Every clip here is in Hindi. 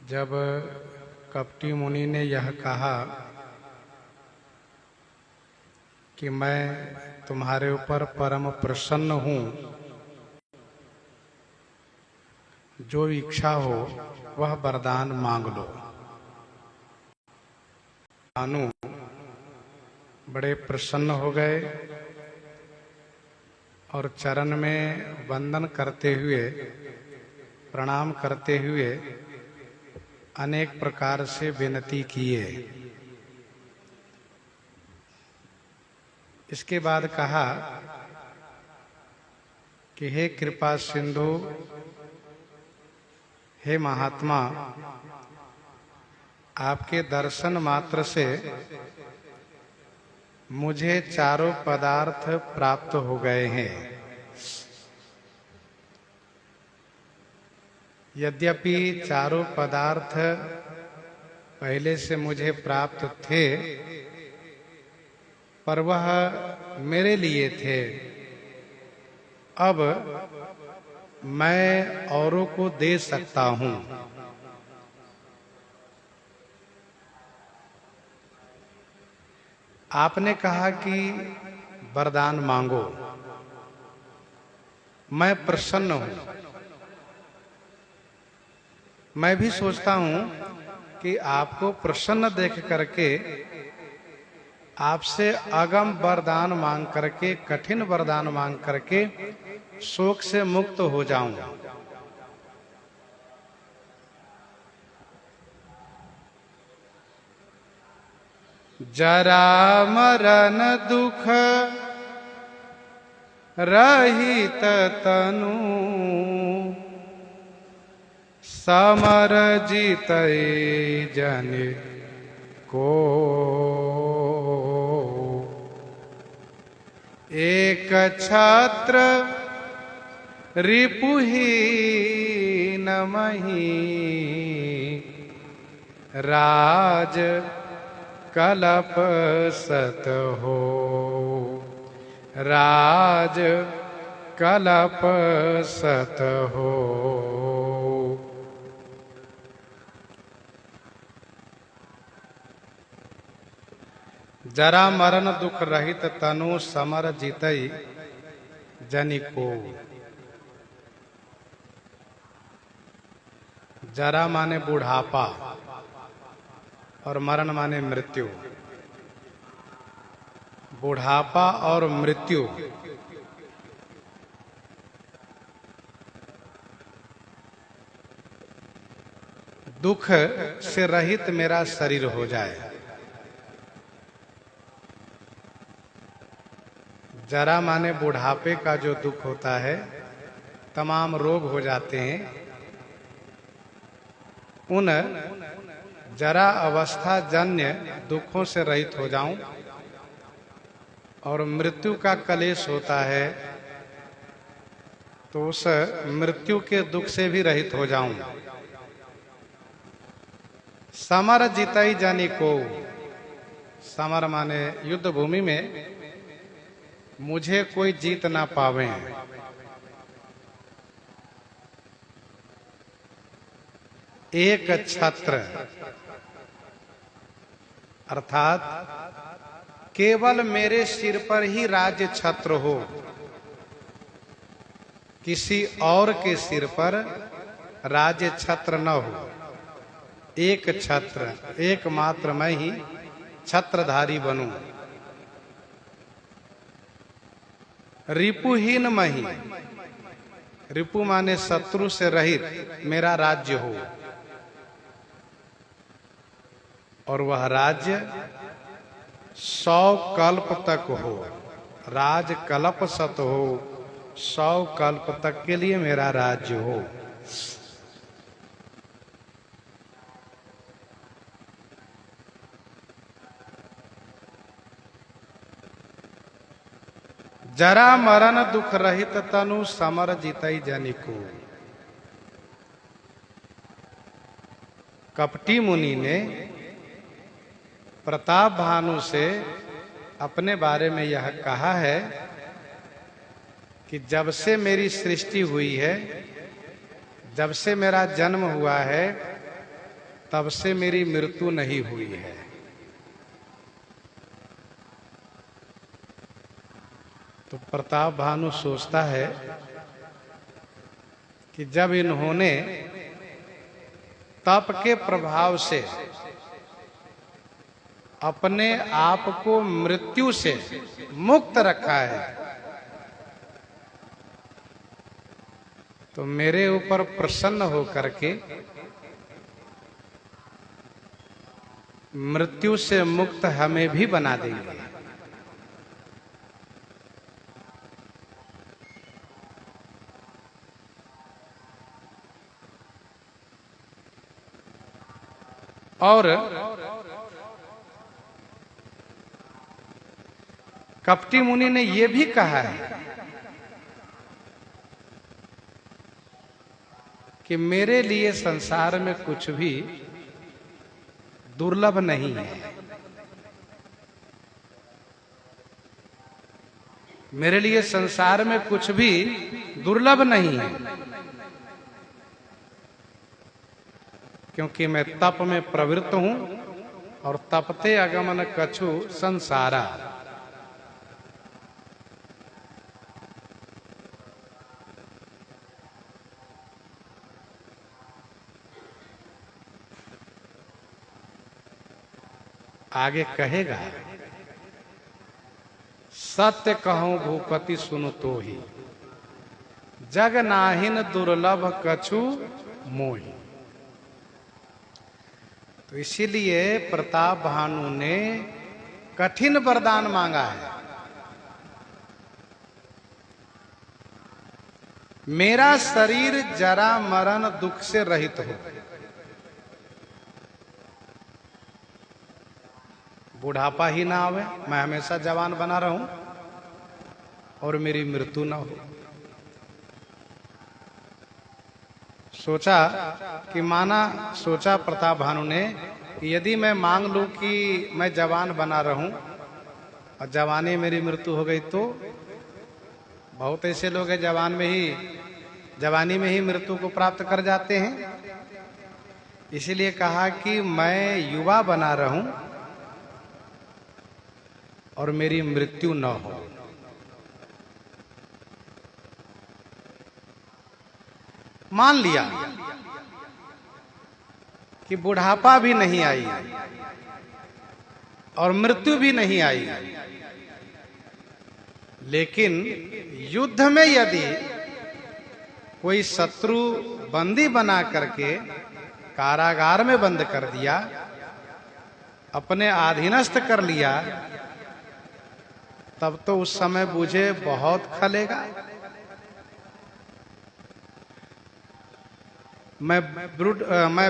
जब कपटी मुनि ने यह कहा कि मैं तुम्हारे ऊपर परम प्रसन्न हूँ, जो इच्छा हो वह वरदान मांग लो। भानु बड़े प्रसन्न हो गए और चरण में वंदन करते हुए, प्रणाम करते हुए अनेक प्रकार से विनती किए। इसके बाद कहा कि हे कृपा सिंधु, हे महात्मा, आपके दर्शन मात्र से मुझे चारों पदार्थ प्राप्त हो गए हैं। यद्यपि चारों पदार्थ पहले से मुझे प्राप्त थे, पर वह मेरे लिए थे। अब मैं औरों को दे सकता हूँ। आपने कहा कि वरदान मांगो, मैं प्रसन्न हूँ। मैं भी सोचता हूँ कि आपको प्रसन्न देख करके, आपसे अगम वरदान मांग करके, कठिन वरदान मांग करके शोक से मुक्त हो जाऊं। जरा मरण दुख रहित तनु, समर जीतै जन को। एक छत्र रिपुहीन मही, राज कलप सत हो। राज कलप सत हो। जरा मरण दुख रहित तनु, समर जीतई जनि को। जरा माने बुढ़ापा और मरण माने मृत्यु। बुढ़ापा और मृत्यु दुख से रहित मेरा शरीर हो जाए। जरा माने बुढ़ापे का जो दुख होता है, तमाम रोग हो जाते हैं, उन जरा अवस्था जन्य दुखों से रहित हो जाऊं। और मृत्यु का कलेश होता है, तो उस मृत्यु के दुख से भी रहित हो जाऊं। समर जीतई जनि को। समर माने युद्ध भूमि में मुझे कोई जीत ना पावे। एक छत्र अर्थात केवल मेरे सिर पर ही राज्य छत्र हो, किसी और के सिर पर राज्य छत्र न हो। एक छत्र, एकमात्र मैं ही छत्रधारी बनूं। रिपुहीन मही, रिपु माने शत्रु से रहित मेरा राज्य हो, और वह राज्य 100 कल्प तक हो। राज कल्प सत हो, 100 कल्प तक के लिए मेरा राज्य हो। जरा मरण दुख रहित तनु, समर जीतई जनि को। कपटी मुनि ने प्रताप भानु से अपने बारे में यह कहा है कि जब से मेरी सृष्टि हुई है, जब से मेरा जन्म हुआ है, तब से मेरी मृत्यु नहीं हुई है। तो प्रताप भानु सोचता है कि जब इन्होंने तप के प्रभाव से अपने आप को मृत्यु से मुक्त रखा है, तो मेरे ऊपर प्रसन्न होकर के मृत्यु से मुक्त हमें भी बना देंगे। और कपटी मुनि ने यह भी कहा है कि मेरे लिए संसार में कुछ भी दुर्लभ नहीं है। मेरे लिए संसार में कुछ भी दुर्लभ नहीं है, क्योंकि मैं तप में प्रवृत्त हूं और तपते अगमन कछु संसारा। आगे कहेगा, सत्य कहूं भूपति सुन तो ही, जग नाहिन दुर्लभ कछु मोहि। तो इसीलिए प्रताप भानु ने कठिन वरदान मांगा है। मेरा शरीर जरा मरण दुख से रहित हो, बुढ़ापा ही ना आवे, मैं हमेशा जवान बना रहूं और मेरी मृत्यु ना हो। सोचा प्रताप भानु ने कि यदि मैं मांग लूं कि मैं जवान बना रहूं और जवानी मेरी मृत्यु हो गई, तो बहुत ऐसे लोग हैं जवानी में ही मृत्यु को प्राप्त कर जाते हैं। इसीलिए कहा कि मैं युवा बना रहूं और मेरी मृत्यु न हो। मान लिया कि बुढ़ापा भी नहीं आई और मृत्यु भी नहीं आई, लेकिन युद्ध में यदि कोई शत्रु बंदी बना करके कारागार में बंद कर दिया, अपने अधीनस्थ कर लिया, तब तो उस समय मुझे बहुत खलेगा। मैं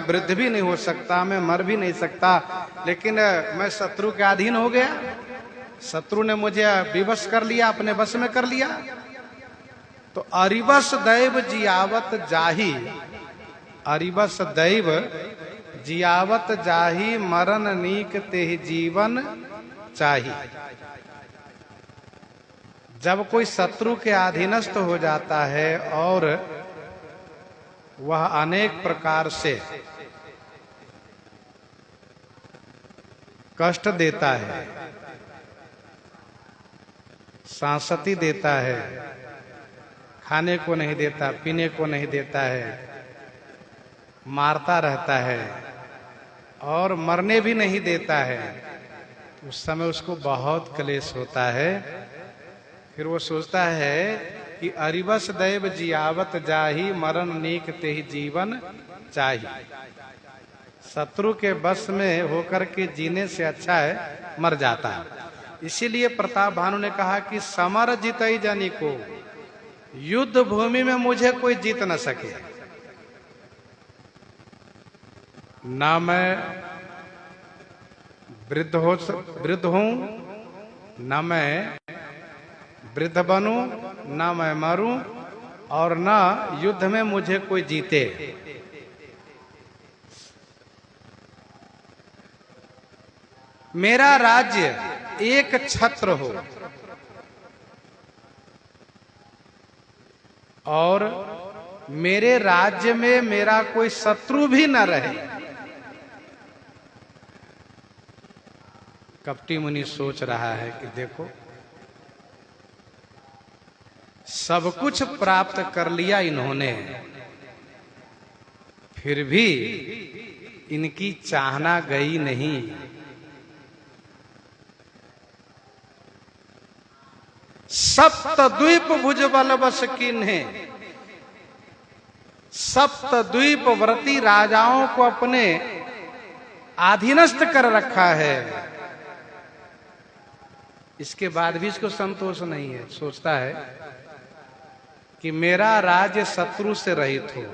वृद्ध भी नहीं हो सकता, मैं मर भी नहीं सकता, लेकिन मैं शत्रु के अधीन हो गया। शत्रु ने मुझे विवश कर लिया, अपने वश में कर लिया। तो अरिवश दैव जियावत जाही, अरिवश दैव जियावत जाही, मरण नीक तेहि जीवन चाही। जब कोई शत्रु के अधीनस्थ हो जाता है और वह अनेक प्रकार से कष्ट देता है, सांसती देता है, खाने को नहीं देता, पीने को नहीं देता है, मारता रहता है और मरने भी नहीं देता है, उस समय उसको बहुत क्लेश होता है। फिर वो सोचता है कि अरिवश दैव जियावत जाही, मरण नीक तेहि जीवन चाही। शत्रु के वश में होकर के जीने से अच्छा है मर जाता है। इसीलिए प्रताप भानु ने कहा कि समर जीतई जानी को, युद्ध भूमि में मुझे कोई जीत न सके। ना मैं वृद्ध हूं, न मैं वृद्ध बनूं, ना मैं मरूं, और ना युद्ध में मुझे कोई जीते। मेरा राज्य एक छत्र हो और मेरे राज्य में मेरा कोई शत्रु भी न रहे, कपटी मुनि सोच रहा है कि देखो, सब कुछ प्राप्त कर लिया इन्होंने, फिर भी इनकी चाहना गई नहीं। सप्तद्वीप भुजबल बस किन्हे, सप्तद्वीप व्रती राजाओं को अपने अधीनस्थ कर रखा है। इसके बाद भी इसको संतोष नहीं है। सोचता है कि मेरा राज्य शत्रु से रहित हो,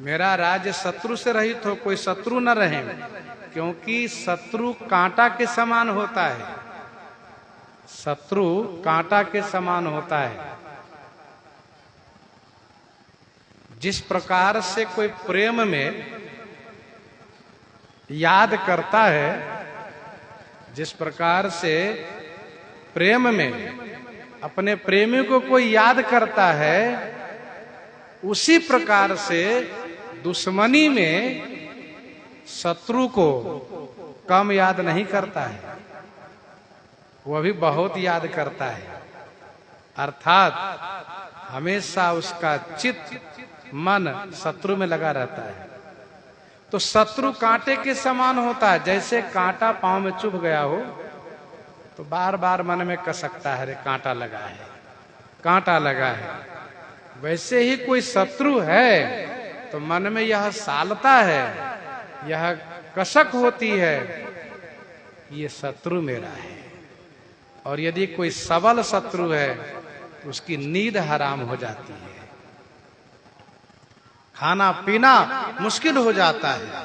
मेरा राज्य शत्रु से रहित हो, कोई शत्रु न रहे, क्योंकि शत्रु कांटा के समान होता है, शत्रु कांटा के समान होता है। जिस प्रकार से कोई प्रेम में याद करता है, जिस प्रकार से प्रेम में अपने प्रेमी को कोई याद करता है, उसी प्रकार से दुश्मनी में शत्रु को कम याद नहीं करता है, वह भी बहुत याद करता है। अर्थात हमेशा उसका चित्त मन शत्रु में लगा रहता है। तो शत्रु कांटे के समान होता है। जैसे कांटा पांव में चुभ गया हो तो बार बार मन में कसकता है, अरे कांटा लगा है, कांटा लगा है। वैसे ही कोई शत्रु है तो मन में यह सालता है, यह कसक होती है, ये शत्रु मेरा है। और यदि कोई सबल शत्रु है तो उसकी नींद हराम हो जाती है, खाना पीना मुश्किल हो जाता है।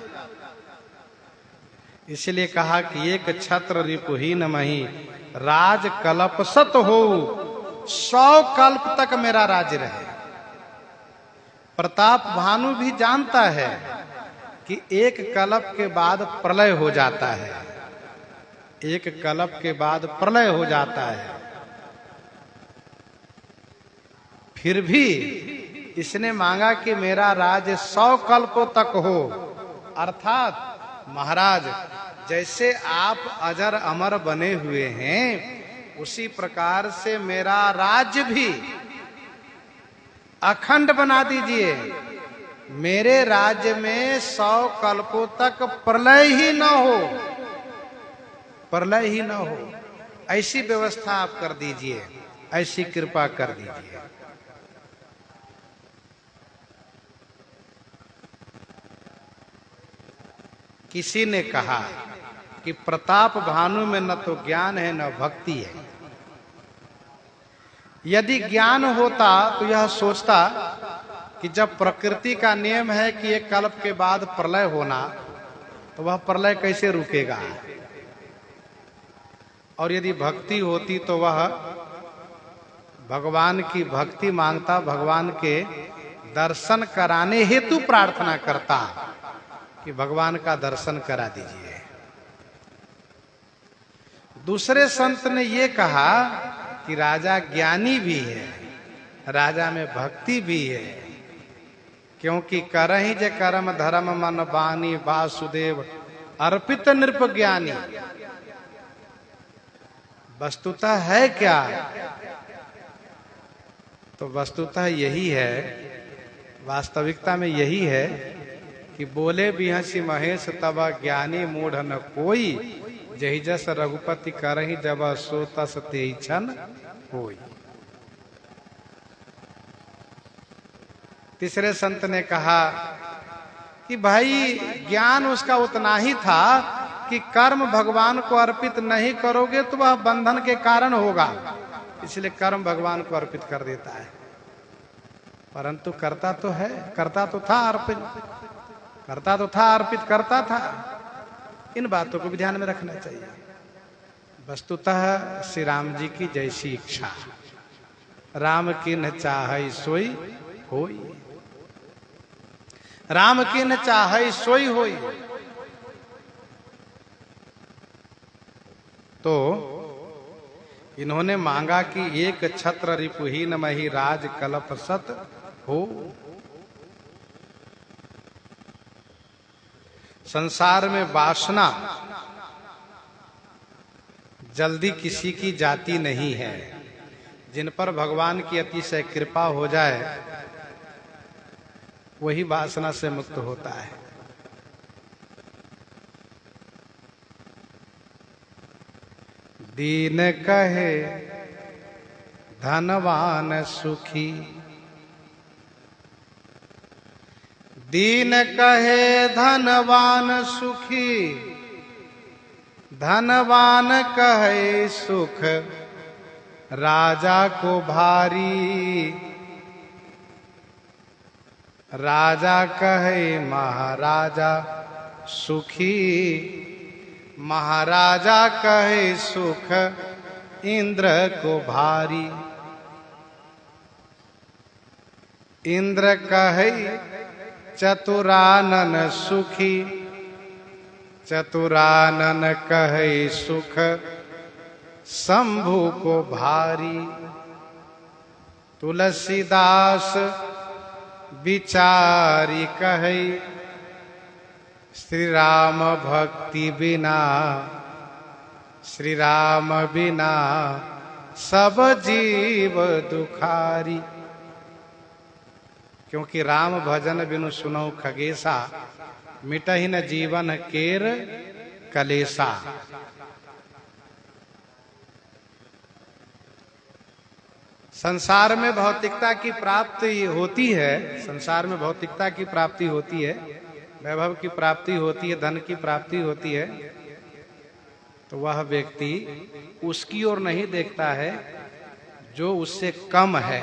इसलिए कहा कि एक छत्र रिपुहीन मही राज कल्पसत हो, 100 कल्प तक मेरा राज्य रहे। प्रताप भानु भी जानता है कि एक कल्प के बाद प्रलय हो जाता है, एक कल्प के बाद प्रलय हो जाता है। फिर भी इसने मांगा कि मेरा राज्य 100 कल्पों तक हो। अर्थात महाराज, जैसे आप अजर अमर बने हुए हैं, उसी प्रकार से मेरा राज्य भी अखंड बना दीजिए। मेरे राज्य में 100 कल्पों तक प्रलय ही न हो, प्रलय ही न हो, ऐसी व्यवस्था आप कर दीजिए, ऐसी कृपा कर दीजिए। किसी ने कहा कि प्रताप भानु में न तो ज्ञान है न भक्ति है। यदि ज्ञान होता तो यह सोचता कि जब प्रकृति का नियम है कि एक कल्प के बाद प्रलय होना, तो वह प्रलय कैसे रुकेगा। और यदि भक्ति होती तो वह भगवान की भक्ति मांगता, भगवान के दर्शन कराने हेतु प्रार्थना करता कि भगवान का दर्शन करा दीजिए। दूसरे संत ने ये कहा कि राजा ज्ञानी भी है, राजा में भक्ति भी है, क्योंकि करहि जे कर्म धर्म मन बानी वासुदेव अर्पित नृप ज्ञानी। वस्तुतः है क्या? तो वस्तुतः यही है, वास्तविकता में यही है कि बोले बिहसी महेश तब ज्ञानी मूढ़ न कोई, जहि जस रघुपति करहि जब सो तस तेहि छन होई। तीसरे संत ने कहा कि भाई ज्ञान उसका उतना ही था कि कर्म भगवान को अर्पित नहीं करोगे तो वह बंधन के कारण होगा, इसलिए कर्म भगवान को अर्पित कर देता है। परंतु करता तो है, करता तो था अर्पित, करता तो था, अर्पित करता था। इन बातों को भी ध्यान में रखना चाहिए। वस्तुतः श्री राम जी की जैसी इच्छा, राम की न चाहे सोई होई, राम की न चाहे सोई होई। तो इन्होंने मांगा कि एक छत्र रिपुहीन मही राज कल्प सत हो। संसार में वासना जल्दी किसी की जाती नहीं है। जिन पर भगवान की अतिशय कृपा हो जाए वही वासना से मुक्त होता है। दीन कहे धनवान सुखी, दीन कहे धनवान सुखी, धनवान कहे सुख राजा को भारी, राजा कहे महाराजा सुखी, महाराजा कहे सुख इंद्र को भारी। इंद्र कहे चतुरानन सुखी, चतुरानन कहे सुख शंभु को भारी। तुलसीदास विचारी कहे श्री राम भक्ति बिना, श्री राम बिना सब जीव दुखारी। क्योंकि राम भजन बिनु सुनौ खगेसा, मिटहि न जीवन केर कलेसा। संसार में भौतिकता की प्राप्ति होती है, संसार में भौतिकता की प्राप्ति होती है, वैभव की प्राप्ति होती है, धन की प्राप्ति होती है, तो वह व्यक्ति उसकी ओर नहीं देखता है जो उससे कम है,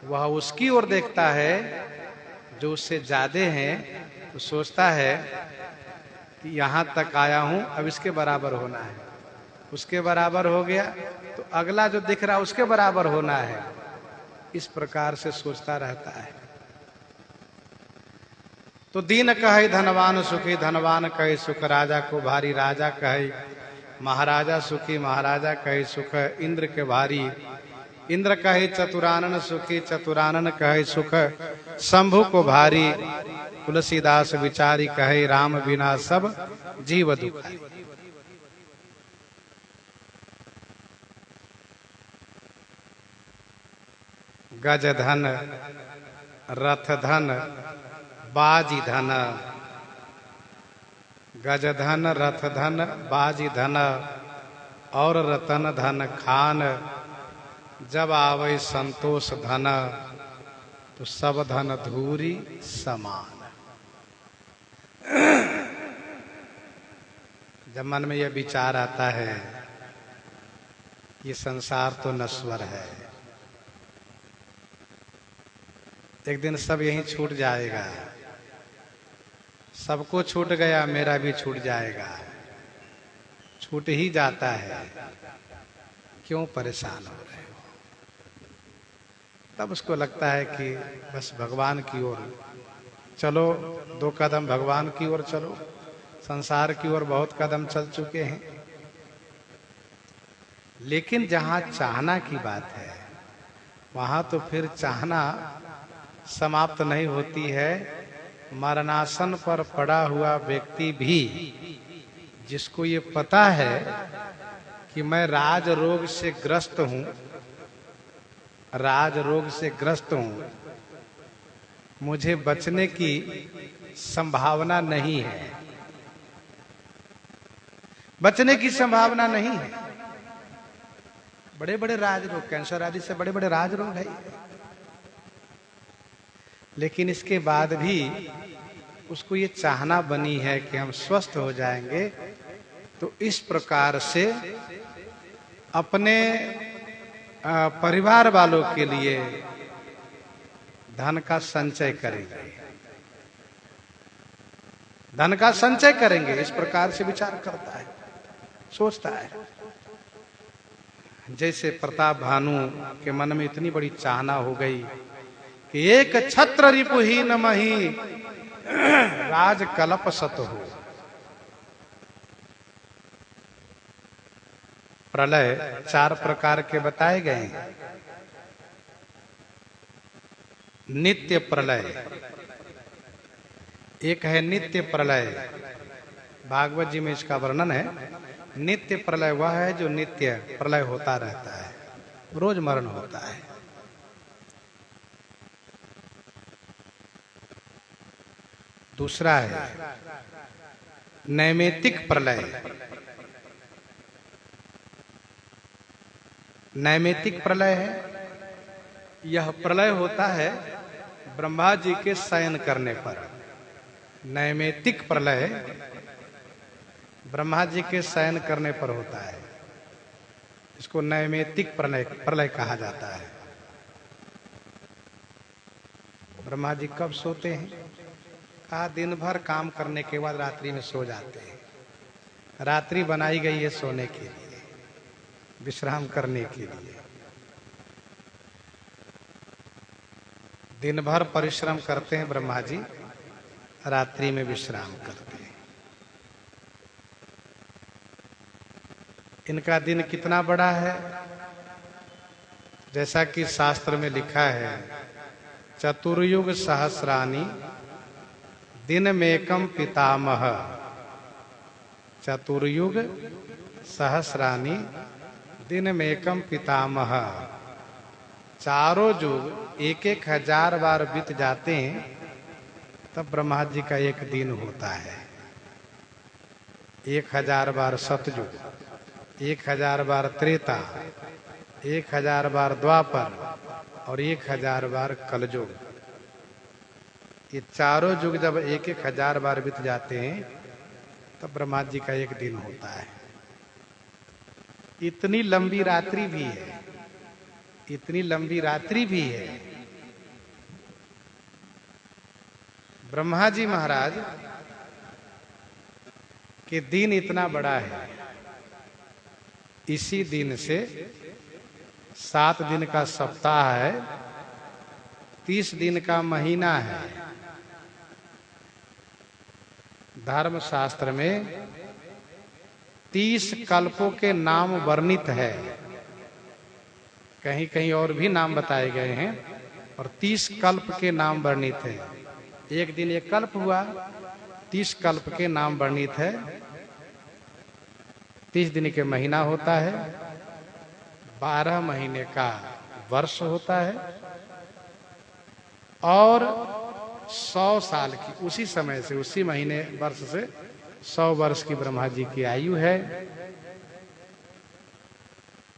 वह उसकी ओर देखता है जो उससे ज्यादा है। तो सोचता है कि यहाँ तक आया हूं, अब इसके बराबर होना है, उसके बराबर हो गया तो अगला जो दिख रहा है उसके बराबर होना है। इस प्रकार से सोचता रहता है। तो दीन कहे धनवान सुखी, धनवान कहे सुख राजा को भारी, राजा कहे महाराजा सुखी, महाराजा कहे सुख इंद्र के भारी। इंद्र कहे चतुरानन सुखी, चतुरानन कहे सुख शंभु को भारी। तुलसीदास विचारी कहे राम बिना सब जीव दुखारी। गज धन रथ धन बाजी धन, गज धन रथ धन बाजी धन और रतन धन खान। जब आवे संतोष धन तो सब धन धूरी समान। जब मन में यह विचार आता है ये संसार तो नश्वर है, एक दिन सब यहीं छूट जाएगा, सबको छूट गया मेरा भी छूट जाएगा, छूट ही जाता है, क्यों परेशान हो रहे हो। तब उसको लगता है कि बस भगवान की ओर चलो, 2 कदम भगवान की ओर चलो। संसार की ओर बहुत कदम चल चुके हैं, लेकिन जहां चाहना की बात है वहां तो फिर चाहना समाप्त नहीं होती है। मरणासन पर पड़ा हुआ व्यक्ति भी, जिसको ये पता है कि मैं राज रोग से ग्रस्त हूं, राज रोग से ग्रस्त हूं, मुझे बचने की संभावना नहीं है, बचने की संभावना नहीं है। बड़े बड़े राज रोग, कैंसर आदि से बड़े बड़े राज रोग है, लेकिन इसके बाद भी उसको ये चाहना बनी है कि हम स्वस्थ हो जाएंगे। तो इस प्रकार से अपने परिवार वालों के लिए धन का संचय करेंगे, धन का संचय करेंगे, इस प्रकार से विचार करता है, सोचता है। जैसे प्रताप भानु के मन में इतनी बड़ी चाहना हो गई कि एक छत्र रिपुहीन मही राज कलप सत हो। प्रलय 4 प्रकार के बताए गए हैं। नित्य प्रलय, एक है नित्य प्रलय, भागवत जी में इसका वर्णन है। नित्य प्रलय वह है जो नित्य प्रलय होता रहता है, रोज मरण होता है। दूसरा है नैमित्तिक प्रलय। नैमित्तिक प्रलय है, यह प्रलय होता है ब्रह्मा जी के शयन करने पर। नैमित्तिक प्रलय ब्रह्मा जी के शयन करने पर होता है, इसको नैमित्तिक प्रलय कहा जाता है। ब्रह्मा जी कब सोते हैं? कहा दिन भर काम करने के बाद रात्रि में सो जाते हैं। रात्रि बनाई गई है सोने के लिए, विश्राम करने के लिए। दिन भर परिश्रम करते हैं ब्रह्मा जी, रात्रि में विश्राम करते हैं। इनका दिन कितना बड़ा है? जैसा कि शास्त्र में लिखा है, चतुर्युग सहस्रानि दिन मेकम पितामह। चतुर्युग सहस्रानि दिन मेकम पितामह। चारों युग 1000 बार बीत जाते हैं, तब ब्रह्मा जी का एक दिन होता है। 1000 बार सतयुग, 1000 बार त्रेता, 1000 बार द्वापर और 1000 बार कलयुग। ये चारों युग जब 1000 बार बीत जाते हैं, तब ब्रह्मा जी का एक दिन होता है। इतनी लंबी रात्रि भी है, इतनी लंबी रात्रि भी है। ब्रह्मा जी महाराज के दिन इतना बड़ा है, इसी दिन से 7 दिन का सप्ताह है, 30 दिन का महीना है। धर्म शास्त्र में 30 कल्पों के नाम वर्णित है, कहीं कहीं और भी नाम बताए गए हैं, और 30 कल्प के नाम वर्णित है। एक दिन एक कल्प हुआ, 30 कल्प के नाम वर्णित है। 30 दिन के महीना होता है, 12 महीने का वर्ष होता है, और 100 साल की, उसी समय से, उसी महीने वर्ष से 100 वर्ष की ब्रह्मा जी की आयु है।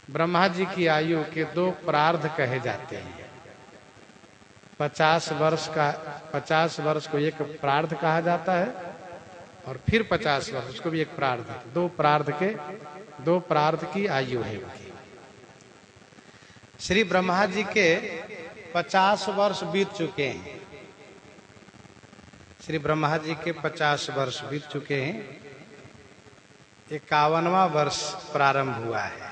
ब्रह्मा जी की आयु के 2 प्रार्ध कहे जाते हैं। 50 वर्ष को एक प्रार्ध कहा जाता है, और फिर 50 वर्ष, उसको भी एक प्रार्ध। 2 प्रार्ध की आयु है उनकी। श्री ब्रह्मा जी के 50 वर्ष बीत चुके हैं। श्री ब्रह्मा जी के 50 वर्ष बीत चुके हैं। 51वां वर्ष प्रारंभ हुआ है।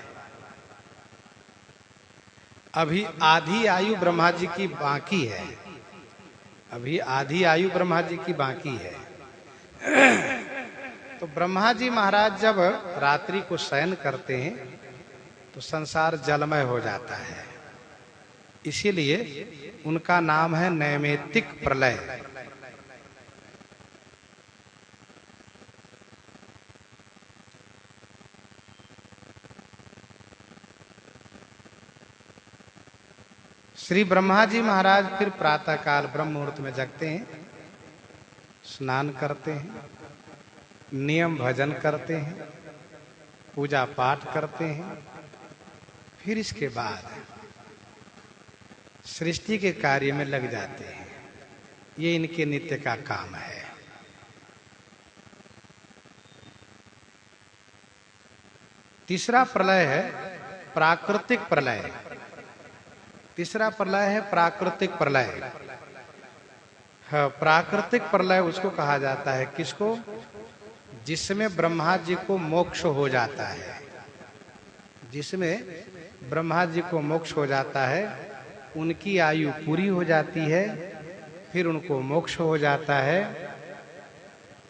अभी आधी आयु ब्रह्मा जी की बाकी है, अभी आधी आयु ब्रह्मा जी की बाकी है। तो ब्रह्मा जी महाराज जब रात्रि को शयन करते हैं, तो संसार जलमय हो जाता है। इसीलिए उनका नाम है नैमित्तिक प्रलय। श्री ब्रह्मा जी महाराज फिर प्रातः काल ब्रह्म मुहूर्त में जगते हैं, स्नान करते हैं, नियम भजन करते हैं, पूजा पाठ करते हैं। फिर इसके बाद सृष्टि के कार्य में लग जाते हैं। ये इनके नित्य का काम है। तीसरा प्रलय है प्राकृतिक प्रलय। तीसरा प्रलय है प्राकृतिक प्रलय। हाँ, प्राकृतिक प्रलय उसको कहा जाता है, किसको? जिसमें ब्रह्मा जी को मोक्ष हो जाता है। जिसमें ब्रह्मा जी को मोक्ष हो जाता है, उनकी आयु पूरी हो जाती है, फिर उनको मोक्ष हो जाता है।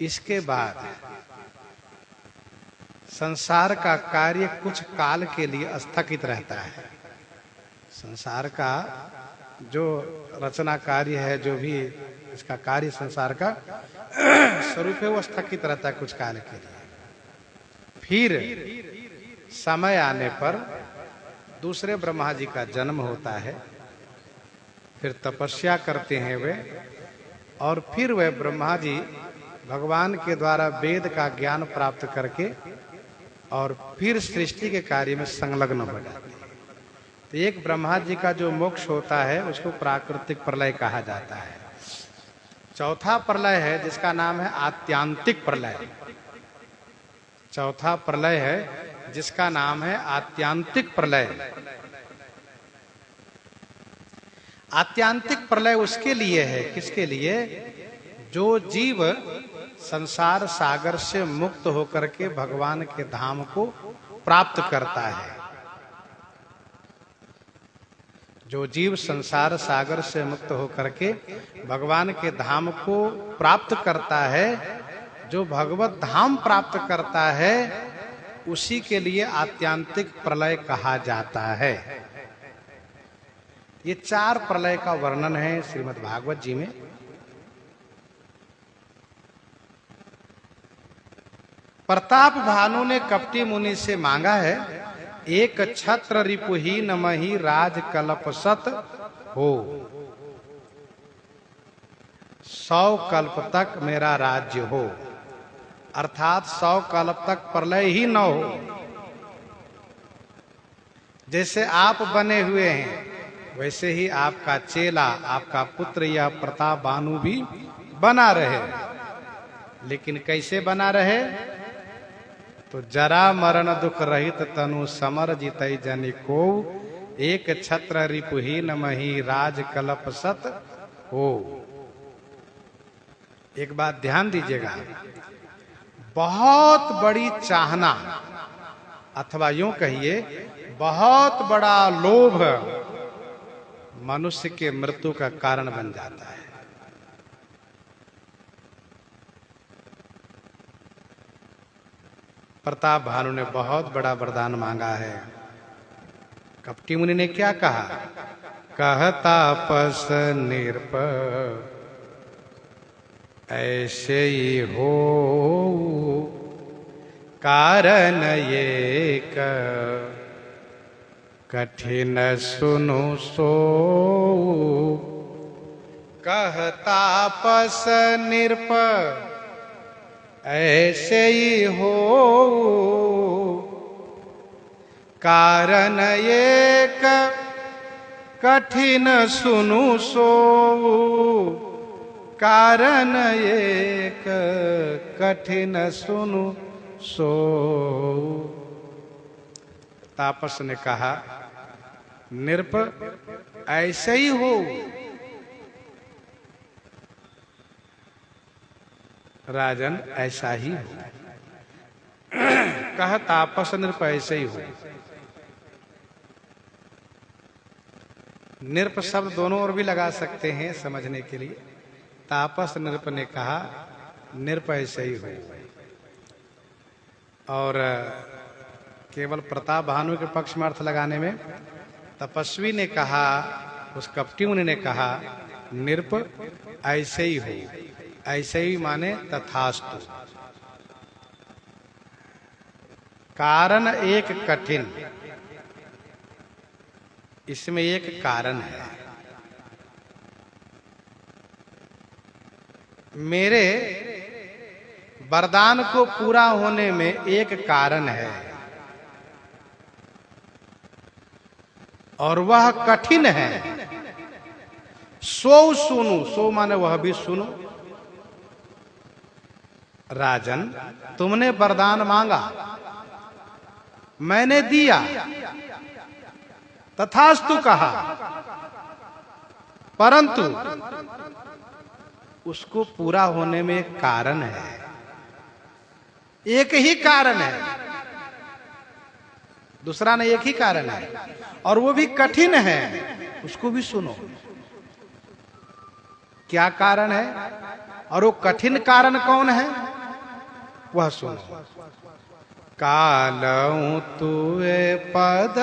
इसके बाद संसार का कार्य कुछ काल के लिए स्थगित रहता है। संसार का जो रचना कार्य है, जो भी इसका कार्य संसार का स्वरूप है, वो स्थगित रहता है कुछ काल के लिए। फिर समय आने पर दूसरे ब्रह्मा जी का जन्म होता है, फिर तपस्या करते हैं वे, और फिर वे ब्रह्मा जी भगवान के द्वारा वेद का ज्ञान प्राप्त करके और फिर सृष्टि के कार्य में संलग्न हो जाते हैं। तो एक ब्रह्मा जी का जो मोक्ष होता है उसको प्राकृतिक प्रलय कहा जाता है। चौथा प्रलय है जिसका नाम है आत्यांतिक प्रलय। चौथा प्रलय है जिसका नाम है आत्यांतिक प्रलय। आत्यांतिक प्रलय उसके लिए है, किसके लिए? जो जीव संसार सागर से मुक्त होकर के भगवान के धाम को प्राप्त करता है। जो जीव संसार सागर से मुक्त होकर के भगवान के धाम को प्राप्त करता है, जो भगवत धाम प्राप्त करता है, उसी के लिए आत्यांतिक प्रलय कहा जाता है। ये 4 प्रलय का वर्णन है श्रीमद् भागवत जी में। प्रताप भानु ने कपटी मुनि से मांगा है, एक छत्र रिपुहीन मही राज कल्प सत हो, 100 कल्प तक मेरा राज्य हो। अर्थात 100 कल्प तक प्रलय ही न हो। जैसे आप बने हुए हैं वैसे ही आपका चेला, आपका पुत्र या प्रताप भानु भी बना रहे। लेकिन कैसे बना रहे? तो जरा मरण दुख रहित तनु समर जितई जनि को, एक छत्र रिपुहीन मही राज कल्प सत हो। एक बात ध्यान दीजिएगा, बहुत बड़ी चाहना अथवा यूं कहिए बहुत बड़ा लोभ मनुष्य के मृत्यु का कारण बन जाता है। प्रताप भानु ने बहुत बड़ा वरदान मांगा है। कपटी मुनि ने क्या कहा? कहता पस निरप ऐसे ही हो, कारण एक कठिन सुनु सो। कहता पस निरप ऐसे ही हो, कारण एक कठिन सुनु सो। कारण एक कठिन सुनु सो। तापस ने कहा, निरप ऐसे ही हो। राजन ऐसा ही हो। कहा तापस निरप ऐसे ही हो। निरप शब्द दोनों ओर भी लगा सकते हैं समझने के लिए। तापस निरप ने कहा निरप ऐसे ही हो। और केवल प्रताप भानु के पक्ष में अर्थ लगाने में तपस्वी ने कहा, उस कपटी मुनि ने कहा निरप ऐसे ही हो। ऐसे ही माने तथास्तु। कारण एक कठिन, इसमें एक कारण है। मेरे वरदान को पूरा होने में एक कारण है और वह कठिन है। सो सुनो, सो माने वह भी सुनो। राजन तुमने वरदान मांगा, मैंने दिया, तथास्तु कहा, परंतु उसको पूरा होने में एक कारण है। एक ही कारण है, दूसरा नहीं, एक ही कारण है और वो भी कठिन है। उसको भी सुनो क्या कारण है और वो कठिन कारण कौन है वह सुनो। कालऊ तुए पद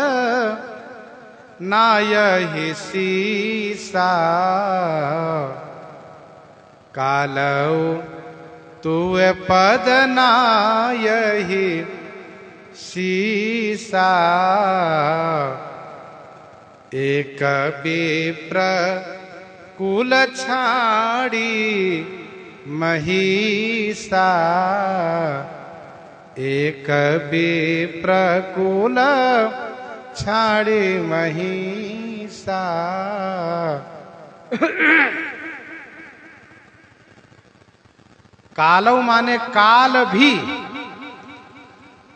नायहि सीसा, कालौ तुए पद नायहि सीसा, एक विप्र कुल छाड़ी महिषा, एक विप्र कुल छाड़ी महिषा। कालव माने काल भी,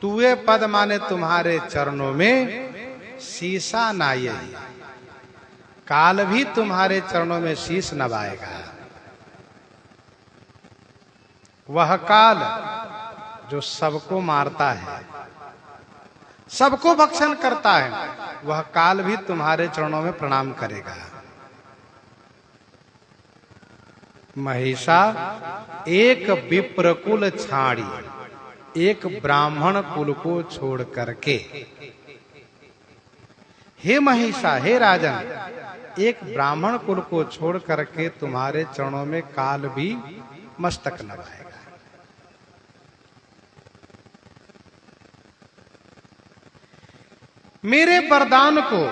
तुए पद माने तुम्हारे चरणों में शीशा नाये, काल भी तुम्हारे चरणों में शीश नवाएगा। वह काल जो सबको मारता है, सबको भक्षण करता है, वह काल भी तुम्हारे चरणों में प्रणाम करेगा। महिषा एक विप्र कुल छाड़ी, एक ब्राह्मण कुल को छोड़ करके, हे महिषा, हे राजन, एक ब्राह्मण कुल को छोड़ करके तुम्हारे चरणों में काल भी मस्तक नवाएगा। मेरे वरदान को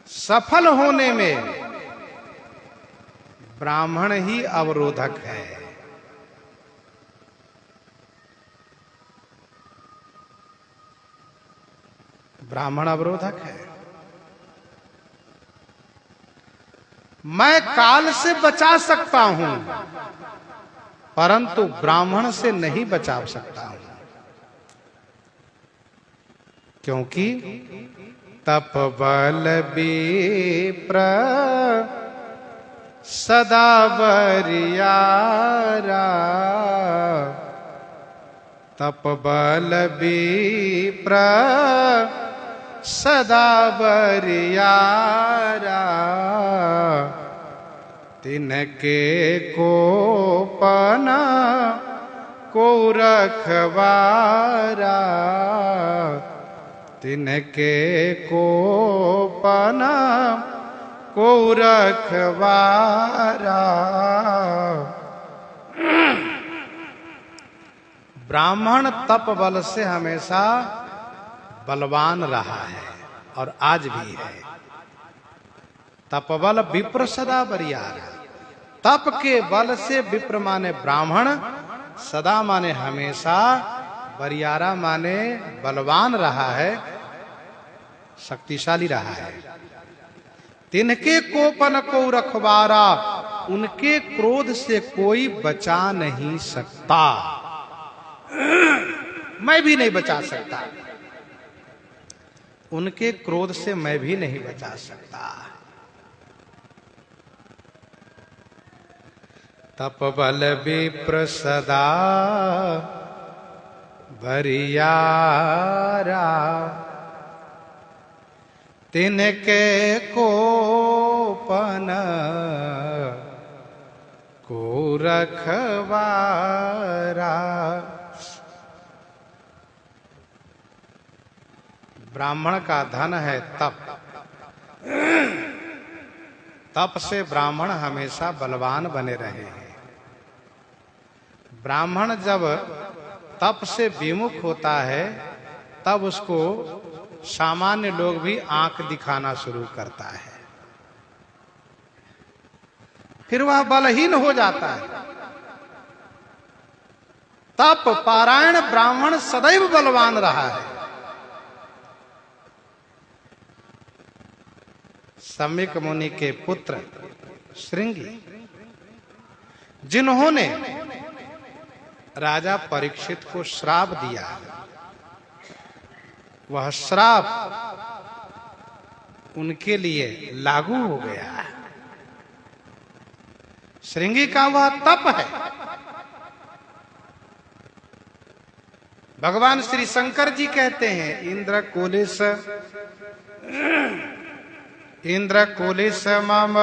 सफल होने में ब्राह्मण ही अवरोधक है। ब्राह्मण अवरोधक है। मैं काल से बचा सकता हूं, परंतु ब्राह्मण से नहीं बचा सकता हूं, क्योंकि तप बल विप्र सदा बरियारा, तप बल विप्र सदा बरियारा, तिनके कोपन को रखवारा, तिनके कोपन को रखवारा। ब्राह्मण तप बल से हमेशा बलवान रहा है और आज भी है। तपबल विप्र सदा बरियारा, तप के बल से विप्र माने ब्राह्मण, सदा माने हमेशा, बरियारा माने बलवान रहा है, शक्तिशाली रहा है। तिनके कोपन को रखवारा, उनके क्रोध से कोई बचा नहीं सकता, मैं भी नहीं बचा सकता, उनके क्रोध से मैं भी नहीं बचा सकता। तप बल विप्र सदा बरियारा, तिनके कोपन को रखवारा। ब्राह्मण का धन है तप, तप से ब्राह्मण हमेशा बलवान बने रहे हैं। ब्राह्मण जब तप से विमुख होता है, तब उसको सामान्य लोग भी आंख दिखाना शुरू करता है, फिर वह बलहीन हो जाता है। तप पारायण ब्राह्मण सदैव बलवान रहा है। सम्यक मुनि के पुत्र श्रृंगी, जिन्होंने राजा परीक्षित को श्राप दिया, वह श्राप उनके लिए लागू हो गया। श्रृंगी का वह तप है। भगवान श्री शंकर जी कहते हैं, इंद्र कुलिस मम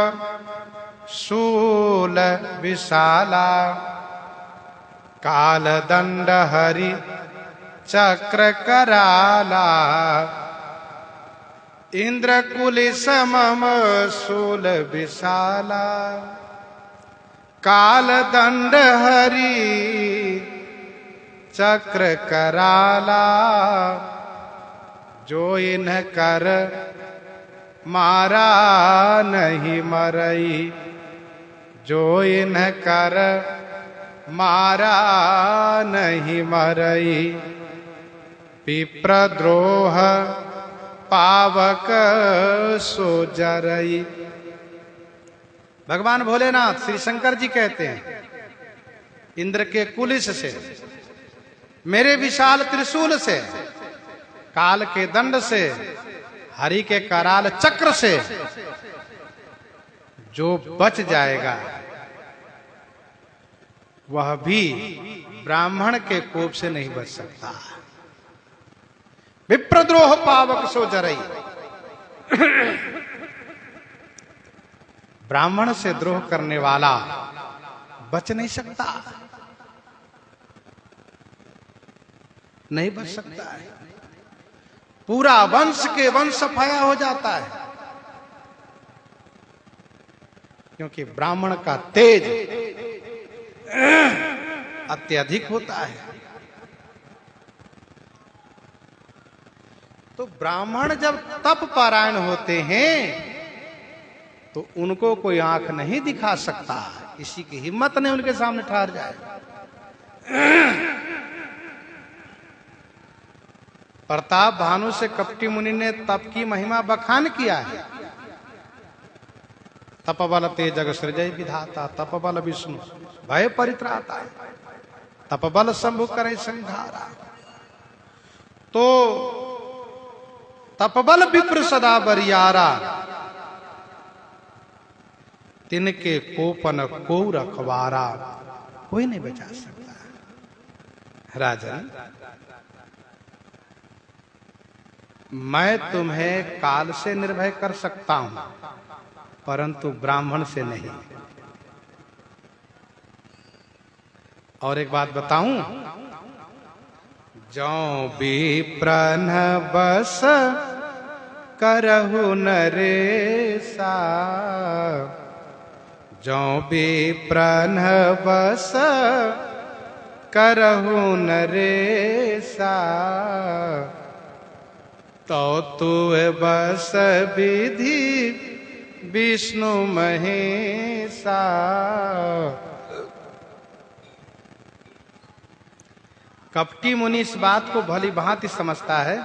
शूल विशाला, काल दंड हरि चक्र कराला, इंद्र कुलिस मम शूल विशाला। काल दंड हरि चक्र कराला, जो इन कर मारा नहीं मरई, जो इन कर मारा नहीं मरई। विप्रद्रोह पावक सो जरई। भगवान भोलेनाथ श्री शंकर जी कहते हैं, इंद्र के कुलिस से, मेरे विशाल त्रिशूल से, काल के दंड से, हरि के कराल चक्र से जो बच जाएगा वह भी ब्राह्मण के कोप से नहीं बच सकता। विप्रद्रोह पावक सो जरई। ब्राह्मण से द्रोह करने वाला बच नहीं सकता, नहीं बच सकता है। पूरा वंश के वंश सफाया हो जाता है, क्योंकि ब्राह्मण का तेज अत्यधिक होता है। तो ब्राह्मण जब तप पारायण होते हैं तो उनको कोई आंख नहीं दिखा सकता, किसी की हिम्मत नहीं उनके सामने ठहर जाए। प्रताप भानु से कपटी मुनि ने तप की महिमा बखान किया है। तपबल ते जग सृजय विधाता, तपबल विष्णु भय परित्राता, तपबल शंभु करे संहारा। तो तपबल विप्र सदा बरियारा, तिनके कोपन को रखवारा। कोई नहीं बचा सकता। राजन, मैं तुम्हें काल से निर्भय कर सकता हूं, परंतु ब्राह्मण से नहीं। और एक बात बताऊं, जो विप्रन बस करहु नरेसा, जो विप्रन बस करहु नरेसा, तो तुए बस विधि विष्णु महेशा। कपटी मुनि इस बात को भली भांति समझता है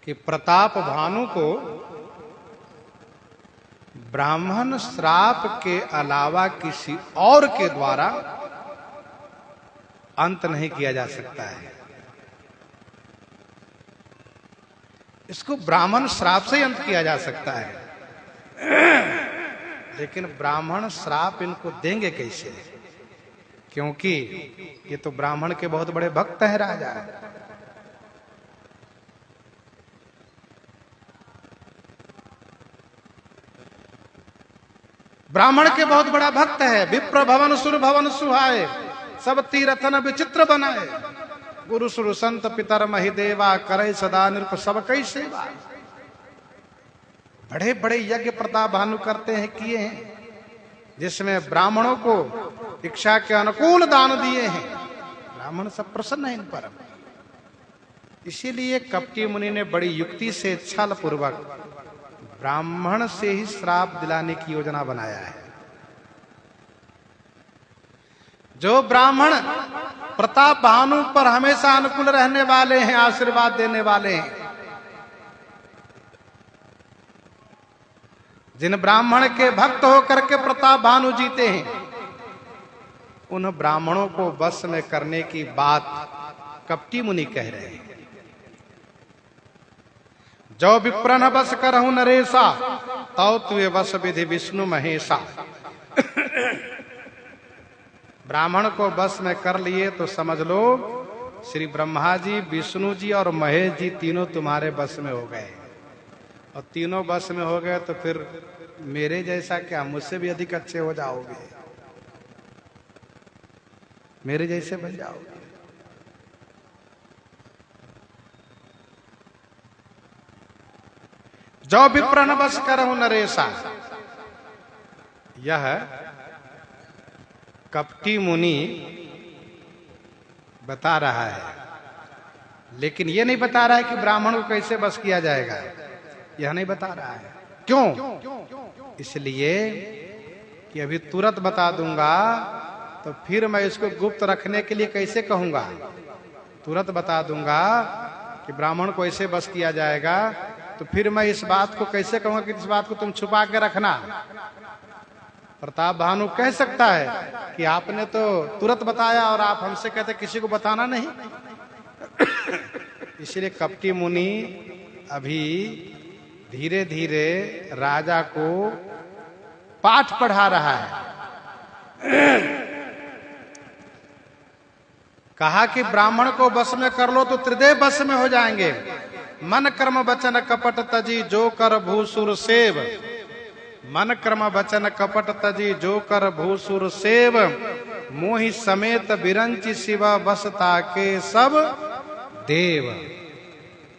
कि प्रताप भानु को ब्राह्मण श्राप के अलावा किसी और के द्वारा अंत नहीं किया जा सकता है। इसको ब्राह्मण श्राप से अंत किया जा सकता है, लेकिन ब्राह्मण श्राप इनको देंगे कैसे? क्योंकि ये तो ब्राह्मण के बहुत बड़े भक्त हैं राजा। ब्राह्मण के बहुत बड़ा भक्त है। विप्र भवन सुर भवन सुहाए, सब तीरथन विचित्र बनाए, गुरु सुर संत पितर महिदेवा, करे सदा नृप सब कई सेवा। बड़े बड़े यज्ञ प्रताप भानु करते हैं, किए हैं, जिसमें ब्राह्मणों को इच्छा के अनुकूल दान दिए हैं। ब्राह्मण सब प्रसन्न है इन पर। इसीलिए कपटी मुनि ने बड़ी युक्ति से छल पूर्वक ब्राह्मण से ही श्राप दिलाने की योजना बनाया है। जो ब्राह्मण प्रताप भानु पर हमेशा अनुकूल रहने वाले हैं, आशीर्वाद देने वाले हैं, जिन ब्राह्मण के भक्त होकर के प्रताप भानु जीते हैं, उन ब्राह्मणों को वश में करने की बात कपटी मुनि कह रहे हैं। जो विप्रन बस करहु नरेशा, तौ तुए वश विधि विष्णु महेशा। ब्राह्मण को बस में कर लिए तो समझ लो श्री ब्रह्मा जी, विष्णु जी और महेश जी तीनों तुम्हारे बस में हो गए। और तीनों बस में हो गए तो फिर मेरे जैसा क्या, मुझसे भी अधिक अच्छे हो जाओगे, मेरे जैसे बन जाओगे। जो विप्र न बस करहु नरेशा। यह कपटी मुनि बता रहा है, लेकिन यह नहीं बता रहा है कि ब्राह्मण को कैसे बस किया जाएगा, यह नहीं बता रहा है। क्यों? इसलिए कि अभी तुरंत बता दूंगा तो फिर मैं इसको गुप्त रखने के लिए कैसे कहूंगा। तुरंत बता दूंगा कि ब्राह्मण को ऐसे बस किया जाएगा तो फिर मैं इस बात को कैसे कहूंगा कि इस बात को तुम छुपा के रखना। प्रताप भानु कह सकता है कि आपने तो तुरंत बताया और आप हमसे कहते किसी को बताना नहीं। इसलिए कपटी मुनि अभी धीरे धीरे राजा को पाठ पढ़ा रहा है। कहा कि ब्राह्मण को बस में कर लो तो त्रिदेव बस में हो जाएंगे। मन कर्म वचन कपट तजी जो कर भूसुर सेव। मन कर्म वचन कपट तजी जो कर भूसुर सेव। मोहि समेत बिरंचि शिव बसता के सब देव।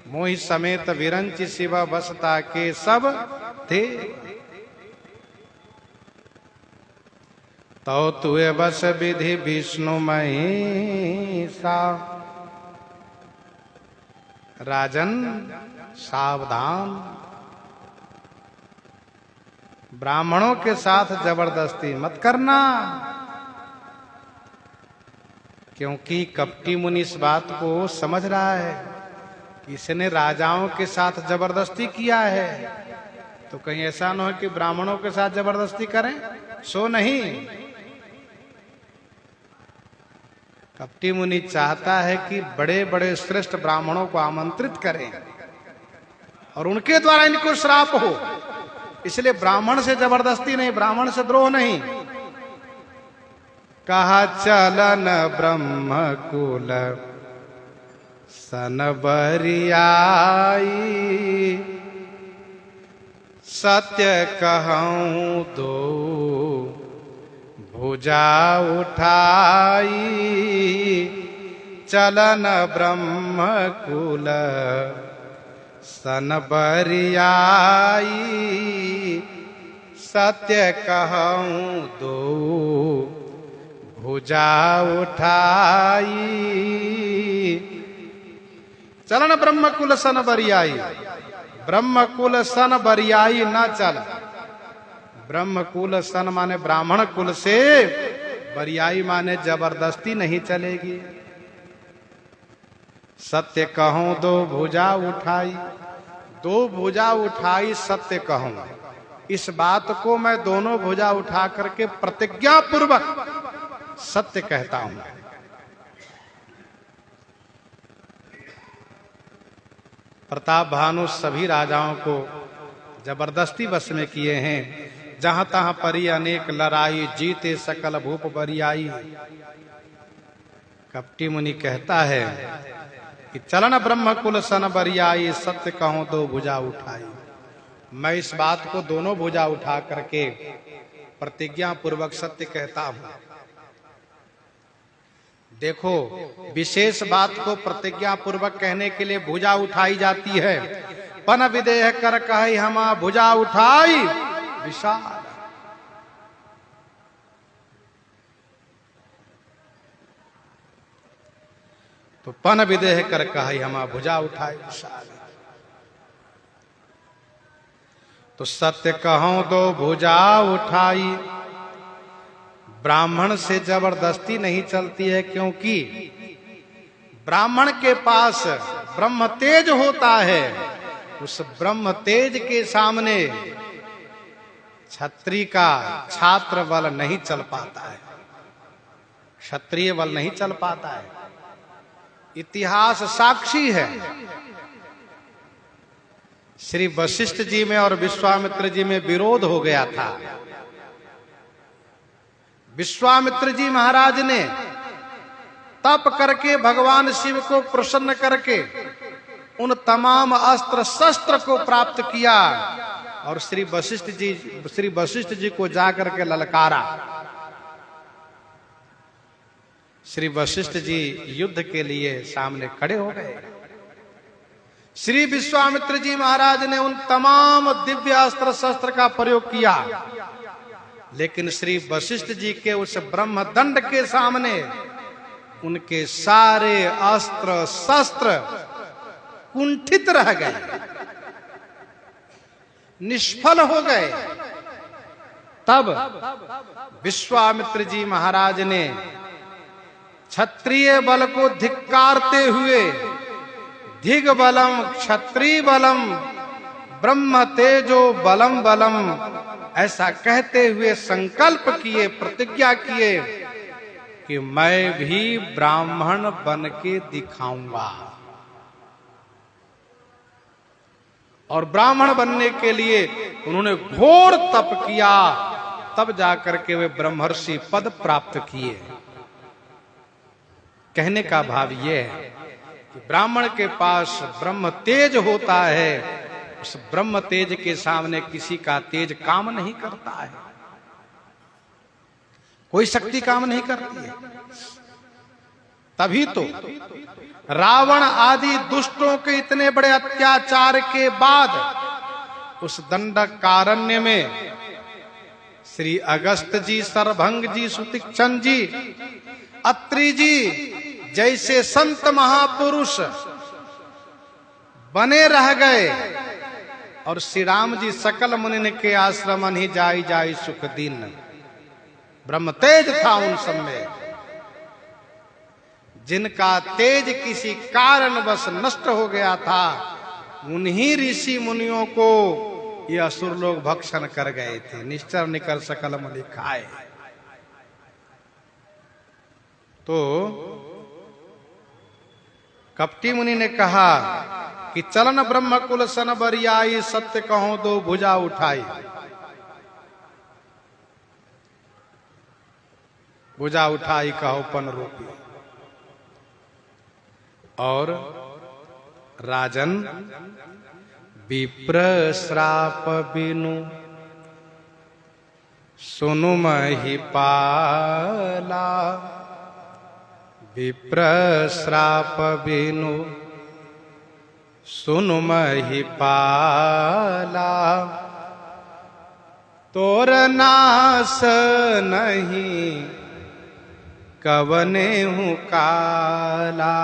मोहि समेत विरंचि शिव बसता के सब देव। तो तुए बस विधि विष्णु महीसा। राजन सावधान, ब्राह्मणों के साथ जबरदस्ती मत करना, क्योंकि कपटी मुनि इस बात को समझ रहा है कि इसने राजाओं के साथ जबरदस्ती किया है, तो कहीं ऐसा न हो कि ब्राह्मणों के साथ जबरदस्ती करें। सो नहीं, कपटी मुनि चाहता है कि बड़े बड़े श्रेष्ठ ब्राह्मणों को आमंत्रित करें और उनके द्वारा इनको श्राप हो। इसलिए ब्राह्मण से जबरदस्ती नहीं, ब्राह्मण से द्रोह नहीं। कहा चलन ब्रह्म कुल सन बरियाई। सत्य कहूं दो भुजा उठाई। चलन ब्रह्म कुल सन बरियाई। सत्य कहूं दो भुजा उठाई। चलन ब्रह्म कुल सन बरियाई। ब्रह्म कुल सन बरियाई न चल। ब्रह्म कुल सन माने ब्राह्मण कुल से, बरियाई माने जबरदस्ती नहीं चलेगी। सत्य कहूं दो भुजा उठाई। दो भुजा उठाई सत्य कहूं, इस बात को मैं दोनों भुजा उठा करके प्रतिज्ञा पूर्वक सत्य कहता हूं। प्रताप भानु सभी राजाओं को जबरदस्ती बस में किए हैं। जहां तहां परी अनेक लड़ाई, जीते सकल भूप बरियाई। कपटी मुनि कहता है कि चलन ब्रह्म कुल सन बरियाई। सत्य कहूं दो भुजा उठाई। मैं इस बात को दोनों भुजा उठा करके प्रतिज्ञा पूर्वक सत्य कहता हूं। देखो, विशेष बात को प्रतिज्ञा पूर्वक कहने के लिए भुजा उठाई जाती है। पन विदेह कर कहि हमा भुजा उठाई विशाल। तो पन विदेह कर कहि हमा भुजा उठाई विशाल। तो सत्य कहूं दो भुजा उठाई। ब्राह्मण से जबरदस्ती नहीं चलती है, क्योंकि ब्राह्मण के पास ब्रह्म तेज होता है। उस ब्रह्म तेज के सामने क्षत्रिय का छात्र बल नहीं चल पाता है, क्षत्रिय बल नहीं चल पाता है। इतिहास साक्षी है। श्री वशिष्ठ जी में और विश्वामित्र जी में विरोध हो गया था। विश्वामित्र जी महाराज ने तप करके भगवान शिव को प्रसन्न करके उन तमाम अस्त्र शस्त्र को प्राप्त किया और श्री वशिष्ठ जी को जाकर के ललकारा। श्री वशिष्ठ जी युद्ध के लिए सामने खड़े हो गए। श्री विश्वामित्र जी महाराज ने उन तमाम दिव्य अस्त्र शस्त्र का प्रयोग किया, लेकिन श्री वशिष्ठ जी के उस ब्रह्मदंड के सामने उनके सारे अस्त्र शस्त्र कुंठित रह गए, निष्फल हो गए। तब विश्वामित्र जी महाराज ने क्षत्रिय बल को धिक्कारते हुए धिग बलम क्षत्रिय बलम ब्रह्म तेजो बलम बलम ऐसा कहते हुए संकल्प किए, प्रतिज्ञा किए कि मैं भी ब्राह्मण बन के दिखाऊंगा। और ब्राह्मण बनने के लिए उन्होंने घोर तप किया, तब जाकर के वे ब्रह्मर्षि पद प्राप्त किए। कहने का भाव यह है कि ब्राह्मण के पास ब्रह्म तेज होता है, उस ब्रह्म तेज के सामने किसी का तेज काम नहीं करता है, कोई शक्ति काम नहीं करती है। तभी तो रावण आदि दुष्टों के इतने बड़े अत्याचार के बाद उस दंडकारण्य में श्री अगस्त जी, सरभंग जी, सुतीक्षण जी, अत्रि जी जैसे संत महापुरुष बने रह गए, और श्री राम जी सकल मुनि के आश्रम ही जाई जाई सुख दिन। ब्रह्म तेज था उन सब में, जिनका तेज किसी कारणवश नष्ट हो गया था, उन्हीं ऋषि मुनियों को ये असुर लोग भक्षण कर गए थे। निश्चर निकर सकल मुनि खाए। तो कपटी मुनि ने कहा कि चलन ब्रह्म कुल सन बरियाई, सत्य कहो दो भुजा उठाई। भुजा उठाई कहो पन रूपी। और राजन विप्र श्राप बिनु सुनु महिपाला, विप्र श्राप बिनु सुनु महिपाला, तोर नास नहीं कवने हूँ काला,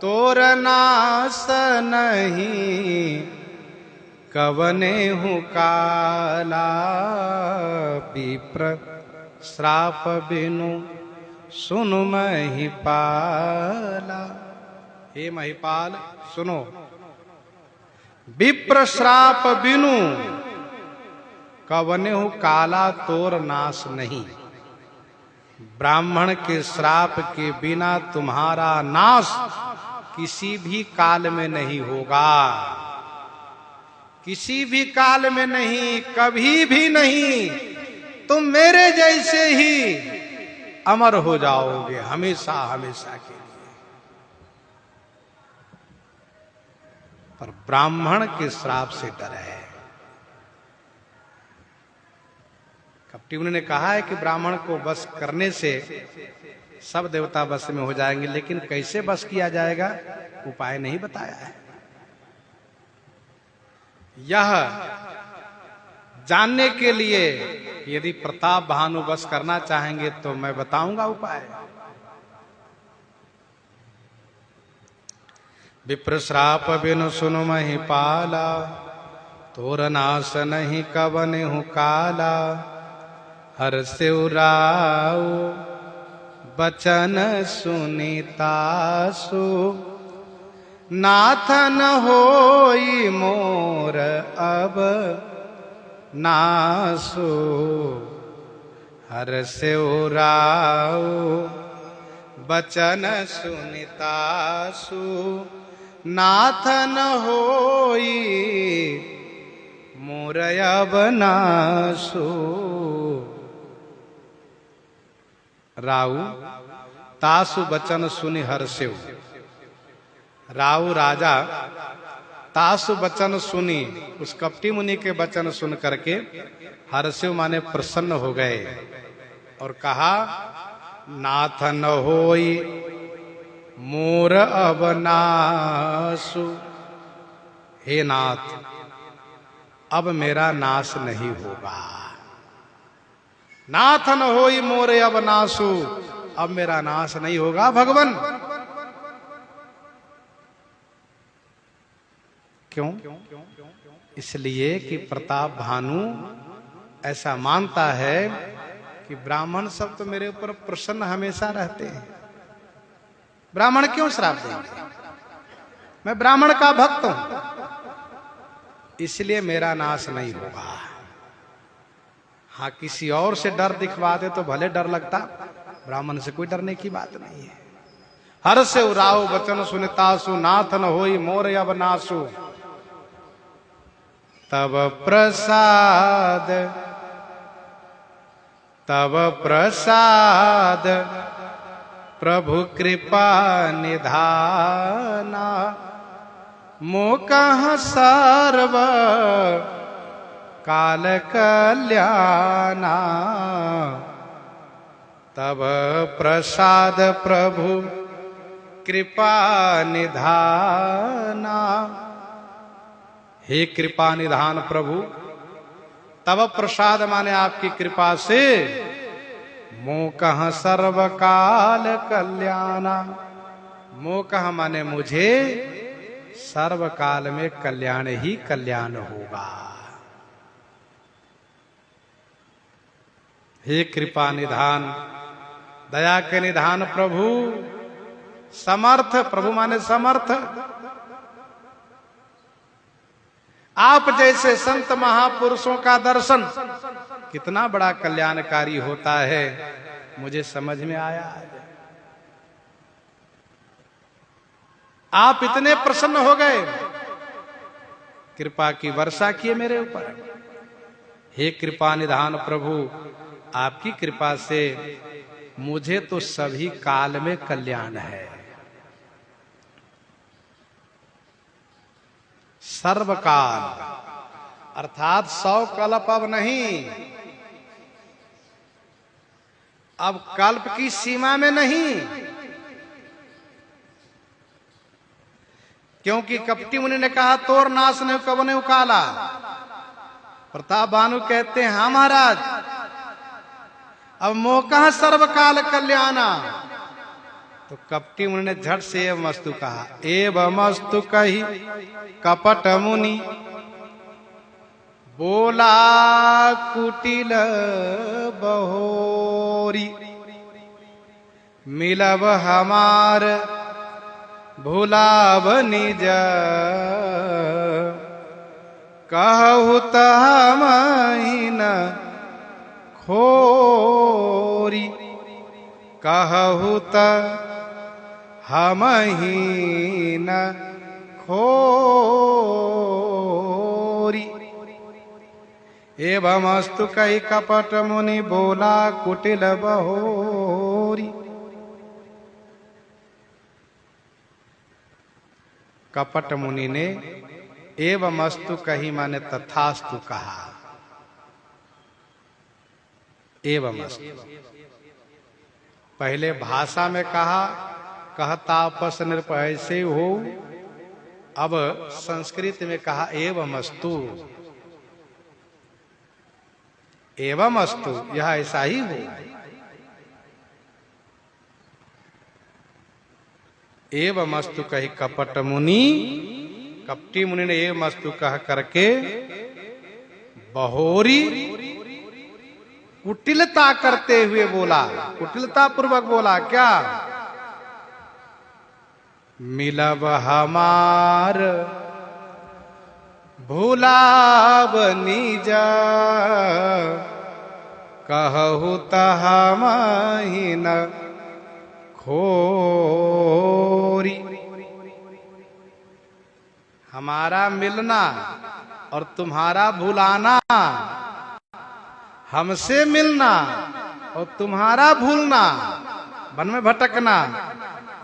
तोर नास नहीं कवने हूँ काला, विप्र श्राप बिनु सुनु महिपाला। हे महिपाल सुनो, विप्र श्राप बिनु कवने हूँ काला, तोर नाश नहीं। ब्राह्मण के श्राप के बिना तुम्हारा नाश किसी भी काल में नहीं होगा, किसी भी काल में नहीं, कभी भी नहीं। तुम मेरे जैसे ही अमर हो जाओगे हमेशा हमेशा के लिए। पर ब्राह्मण के श्राप से डर है। कपटी मुनि ने कहा है कि ब्राह्मण को बस करने से सब देवता बस में हो जाएंगे, लेकिन कैसे बस किया जाएगा उपाय नहीं बताया है। यह जानने के लिए यदि प्रताप भानु बस करना चाहेंगे तो मैं बताऊंगा उपाय। विप्र श्राप बिनु सुनु महिपाला, तोर नाश नहीं कवन हूँ काला, हर शिवराव बचन सुनीतासु, नाथन होई मोर अब नासु, हर शिवराव बचन सुनीतासु, नाथन होई मोर अब नासु। राउ तासु बचन सुनि हर्षिव। राउ राजा तासु बचन सुनी, उस कपटी मुनि के वचन सुन करके हर्षिव माने प्रसन्न हो गए और कहा, नाथ न होई मोर अब नासु। हे नाथ, अब मेरा नाश नहीं होगा। नाथ न होई मोरे अब नासु, अब मेरा नाश नहीं होगा भगवान। क्यों? इसलिए कि प्रताप भानु ऐसा मानता है कि ब्राह्मण सब तो मेरे ऊपर प्रसन्न हमेशा रहते हैं, ब्राह्मण क्यों श्राप देंगे? मैं ब्राह्मण का भक्त हूं, इसलिए मेरा नाश नहीं होगा। हाँ, किसी और से डर दिखवा दे तो भले डर लगता, ब्राह्मण से कोई डरने की बात नहीं है। हर से उराव वचन सुनतासु, नाथ न होई मोर अब नासु। तब प्रसाद, तब प्रसाद प्रभु कृपा निधाना। मोकह सर्व काल कल्याणा। तब प्रसाद प्रभु कृपा निधाना। हे कृपा निधान प्रभु, तब प्रसाद माने आपकी कृपा से, मोकह सर्वकाल कल्याणा। मोकह माने मुझे सर्वकाल में कल्याण ही कल्याण होगा। हे कृपा निधान, दया के निधान प्रभु, समर्थ प्रभु माने समर्थ। आप जैसे संत महापुरुषों का दर्शन कितना बड़ा कल्याणकारी होता है, मुझे समझ में आया। आप इतने प्रसन्न हो गए, कृपा की वर्षा किए मेरे ऊपर। हे कृपा निधान प्रभु, आपकी कृपा से मुझे तो सभी काल में कल्याण है। सर्वकाल अर्थात 100 कल्प अब नहीं, अब कल्प की सीमा में नहीं। क्योंकि कपटी मुनि ने कहा तोर नाश नहीं कब ने उकाला। प्रताप भानु कहते हैं हाँ महाराज, अब मौका सर्वकाल कल्याणा। तो कपटी मुनि ने झट से एवं मस्तु कहा। एवं मस्तु कही कपट मुनि बोला कुटिल बहोरी। मिलब हमार भुलाव निज, कहु तमहिन खोरी। कहु त हमहिन खोरी। एवं अस्तु कही कपट मुनि बोला कुटिल बहोरी। कपट मुनि ने एवं अस्तु कही माने तथास्तु कहा। एवं अस्तु पहले भाषा में कहा, कहतापस नृप ऐसे हो। अब संस्कृत में कहा एवं अस्तु। एवं अस्तु यह ऐसा ही हो। एवं अस्तु कही कपट मुनि, कपटी मुनि ने एवं अस्तु कह करके बहोरी कुटिलता करते हुए बोला, कुटिलता पूर्वक बोला क्या? मिलब हमार भुलाव निज, कहु तमहिन खोरी। हमारा मिलना और तुम्हारा भुलाना, हमसे मिलना और तुम्हारा भूलना, वन में भटकना,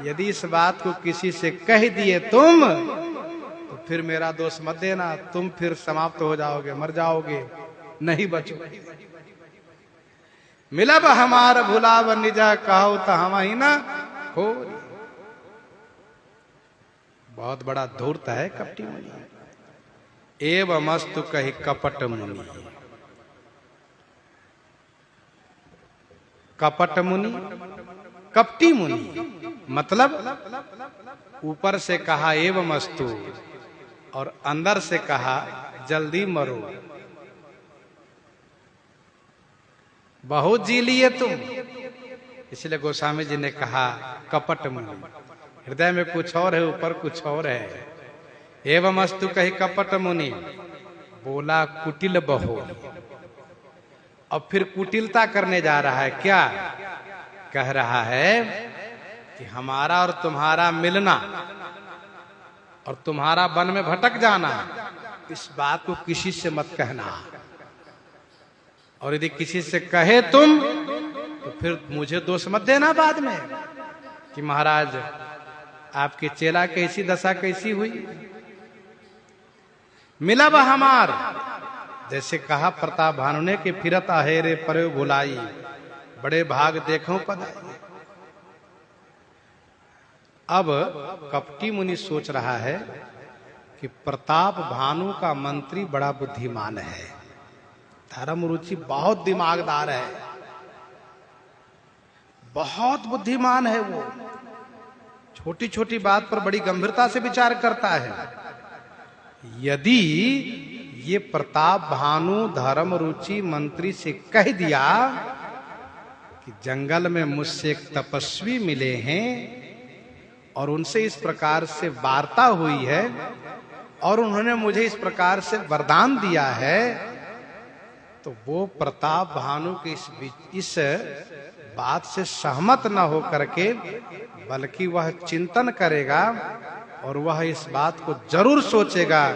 यदि इस बात को किसी से कह दिए तुम, तो फिर मेरा दोष मत देना, तुम फिर समाप्त हो जाओगे, मर जाओगे, नहीं बचोगे। मिलब हमार भुलाव निजा, कहो तो हम ही ना खोरी। बहुत बड़ा धूर्त है कपटी मुनि। एवमस्तु कहि कपट मुनि। कपट मुनि, कपटी मुनि मतलब ऊपर से कहा एवमस्तु और अंदर से कहा जल्दी मरो, बहुत जी लिए तुम। इसलिए गोस्वामी जी ने कहा कपट मुनि, हृदय में कुछ और है, ऊपर कुछ और है। एवमस्तु कही कपट मुनि, बोला कुटिल बहो। अब फिर कुटिलता करने जा रहा है। क्या कह रहा है कि हमारा और तुम्हारा मिलना और तुम्हारा वन में भटक जाना, इस बात को किसी से मत कहना। और यदि किसी से कहे तुम तो फिर मुझे दोष मत देना बाद में कि महाराज आपके चेला कैसी दशा कैसी हुई। मिला वह हमार, जैसे कहा प्रताप भानु ने कि फिरत आहे रे पर्यो भुलाई, बड़े भाग देखो पधाई। अब कपटी मुनि सोच रहा है कि प्रताप भानु का मंत्री बड़ा बुद्धिमान है, धर्म रुचि बहुत दिमागदार है, बहुत बुद्धिमान है। वो छोटी छोटी बात पर बड़ी गंभीरता से विचार करता है। यदि ये प्रताप भानु धर्म रुचि मंत्री से कह दिया कि जंगल में मुझसे एक तपस्वी मिले हैं और उनसे इस प्रकार से वार्ता हुई है और उन्होंने मुझे इस प्रकार से वरदान दिया है, तो वो प्रताप भानु के इस बात से सहमत न हो करके बल्कि वह चिंतन करेगा और वह इस बात को जरूर सोचेगा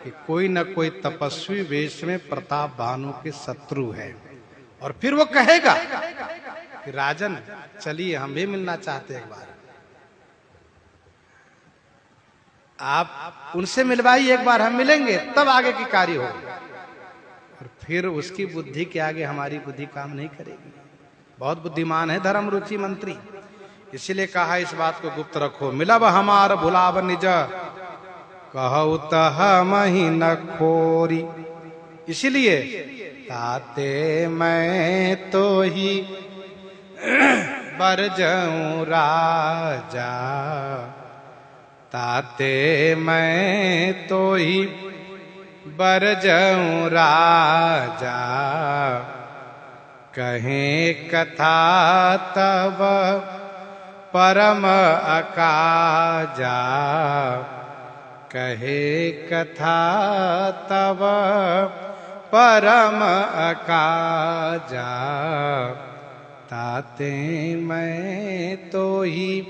कि कोई न कोई तपस्वी वेश में प्रताप भानु के शत्रु है। और फिर वो कहेगा कि राजन चलिए हम भी मिलना चाहते हैं, एक बार आप उनसे मिलवाइए, एक बार हम मिलेंगे तब आगे की कार्य हो। और फिर उसकी बुद्धि के आगे हमारी बुद्धि काम नहीं करेगी। बहुत बुद्धिमान है धर्म रुचि मंत्री, इसीलिए कहा इस बात को गुप्त रखो। मिलब हमार भुलाव निज, कहु तह मही न खोरी। इसलिए ताते मैं तो ही बर जाऊं राजा, ताते मैं तो ही बर जाऊं राजा, कहें कथा तब परम अकाजा, कहे कथा तब परम अकाजा, ताते मैं तो ही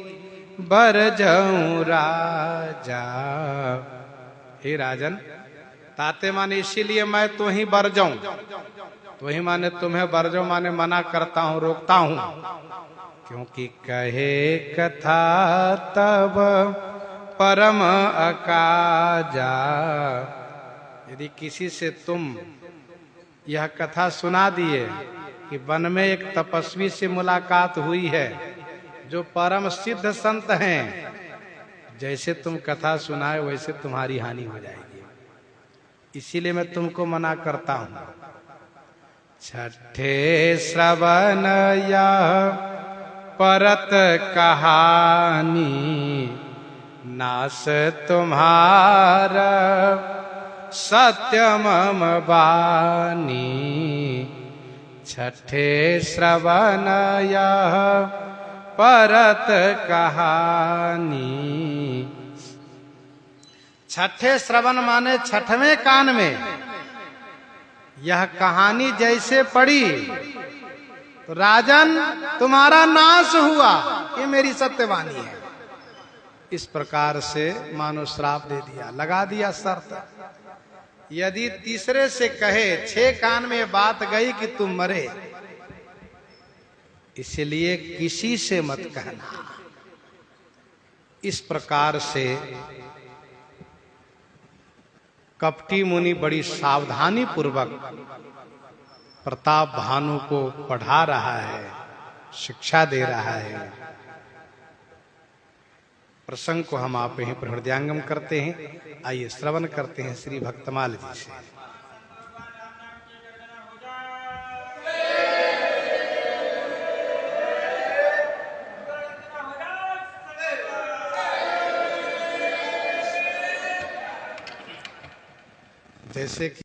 बर जाऊं राजा। हे राजन, ताते माने इसीलिए मैं तो ही बर जाऊं, तो ही माने तुम्हें बर जाऊं माने मना करता हूं, रोकता हूं, क्योंकि कहे कथा तब परम अकाजा। यदि किसी से तुम यह कथा सुना दिए कि वन में एक तपस्वी से मुलाकात हुई है जो परम सिद्ध संत हैं, जैसे तुम कथा सुनाए वैसे तुम्हारी हानि हो जाएगी, इसीलिए मैं तुमको मना करता हूं। छठे श्रवण या परत कहानी, नास तुम्हारा सत्य मम बानी। छठे श्रवण या परत कहानी। छठे श्रवण माने छठवें कान में यह कहानी जैसे पड़ी तो राजन तुम्हारा नाश हुआ, ये मेरी सत्यवाणी है। इस प्रकार से मानो श्राप दे दिया, लगा दिया शर्त। यदि तीसरे से कहे 6 कान में बात गई कि तुम मरे, इसलिए किसी से मत कहना। इस प्रकार से कपटी मुनि बड़ी सावधानी पूर्वक प्रताप भानु को पढ़ा रहा है, शिक्षा दे रहा है। प्रसंग को हम आप यहीं पर हृदयांगम करते हैं। आइए श्रवण करते हैं श्री भक्तमाल जी से। जैसे कि